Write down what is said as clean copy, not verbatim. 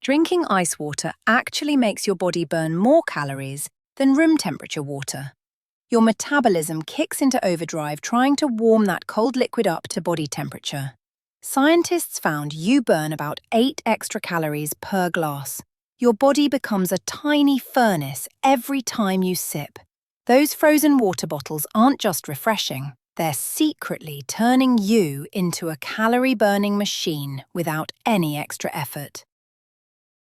Drinking ice water actually makes your body burn more calories than room temperature water. Your metabolism kicks into overdrive trying to warm that cold liquid up to body temperature. Scientists found you burn about 8 extra calories per glass. Your body becomes a tiny furnace every time you sip. Those frozen water bottles aren't just refreshing, they're secretly turning you into a calorie-burning machine without any extra effort.